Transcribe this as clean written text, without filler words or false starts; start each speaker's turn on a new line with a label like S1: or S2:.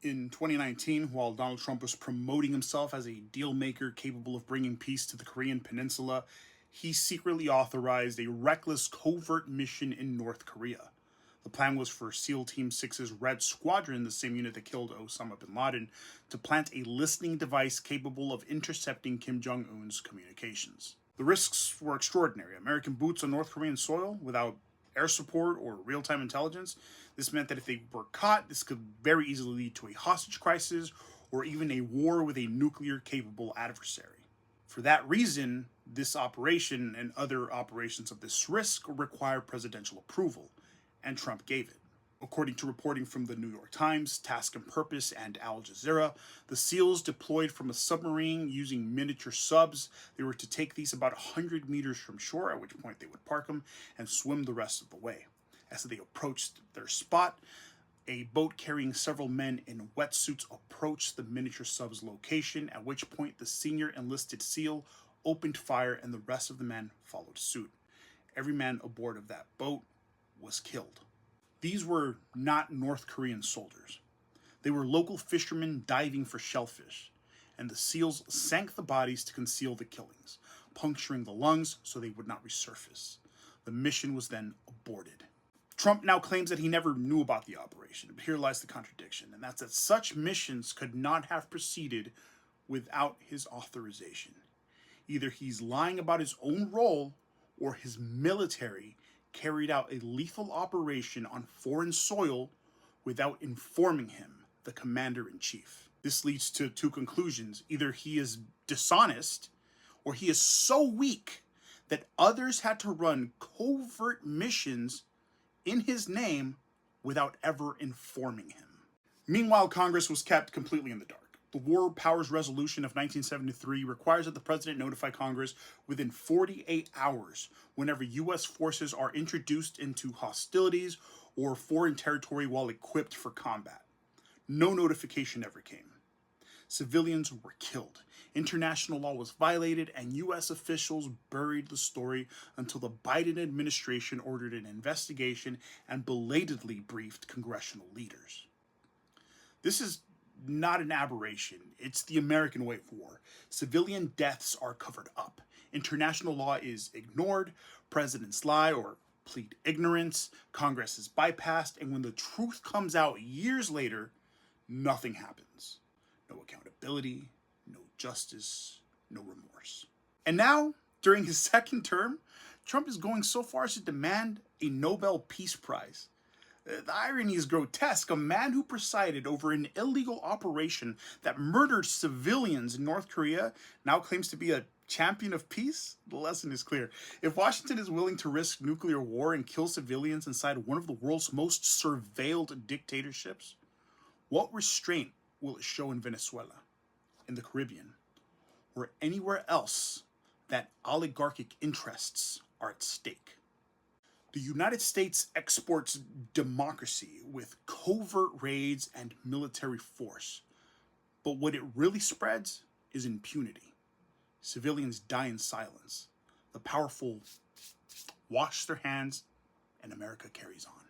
S1: In 2019, while Donald Trump was promoting himself as a deal maker capable of bringing peace to the Korean peninsula, he secretly authorized a reckless covert mission in North Korea. The plan was for SEAL Team 6's Red Squadron, the same unit that killed Osama bin Laden, to plant a listening device capable of intercepting Kim Jong-un's communications. The risks were extraordinary. American boots on North Korean soil without air support or real-time intelligence. This meant that if they were caught, this could very easily lead to a hostage crisis or even a war with a nuclear-capable adversary. For that reason, this operation and other operations of this risk require presidential approval, and Trump gave it. According to reporting from the New York Times, Task and Purpose, and Al Jazeera, the SEALs deployed from a submarine using miniature subs. They were to take these about 100 meters from shore, at which point they would park them and swim the rest of the way. As they approached their spot, a boat carrying several men in wetsuits approached the miniature sub's location, at which point the senior enlisted SEAL opened fire and the rest of the men followed suit. Every man aboard of that boat was killed. These were not North Korean soldiers. They were local fishermen diving for shellfish, and the SEALs sank the bodies to conceal the killings, puncturing the lungs so they would not resurface. The mission was then aborted. Trump now claims that he never knew about the operation, but here lies the contradiction, and that's that such missions could not have proceeded without his authorization. Either he's lying about his own role, or his military carried out a lethal operation on foreign soil without informing him, the commander-in-chief. This leads to two conclusions. Either he is dishonest, or he is so weak that others had to run covert missions in his name without ever informing him. Meanwhile, Congress was kept completely in the dark. The War Powers Resolution of 1973 requires that the president notify Congress within 48 hours whenever U.S. forces are introduced into hostilities or foreign territory while equipped for combat. No notification ever came. Civilians were killed. International law was violated, and U.S. officials buried the story until the Biden administration ordered an investigation and belatedly briefed congressional leaders. This is not an aberration. It's the American way of war. Civilian deaths are covered up. International law is ignored. Presidents lie or plead ignorance. Congress is bypassed. And when the truth comes out years later, nothing happens. No accountability, no justice, no remorse. And now, during his second term, Trump is going so far as to demand a Nobel Peace Prize. The irony is grotesque. A man who presided over an illegal operation that murdered civilians in North Korea now claims to be a champion of peace? The lesson is clear. If Washington is willing to risk nuclear war and kill civilians inside one of the world's most surveilled dictatorships, what restraint will it show in Venezuela, in the Caribbean, or anywhere else that oligarchic interests are at stake? The United States exports democracy with covert raids and military force. But what it really spreads is impunity. Civilians die in silence. The powerful wash their hands, and America carries on.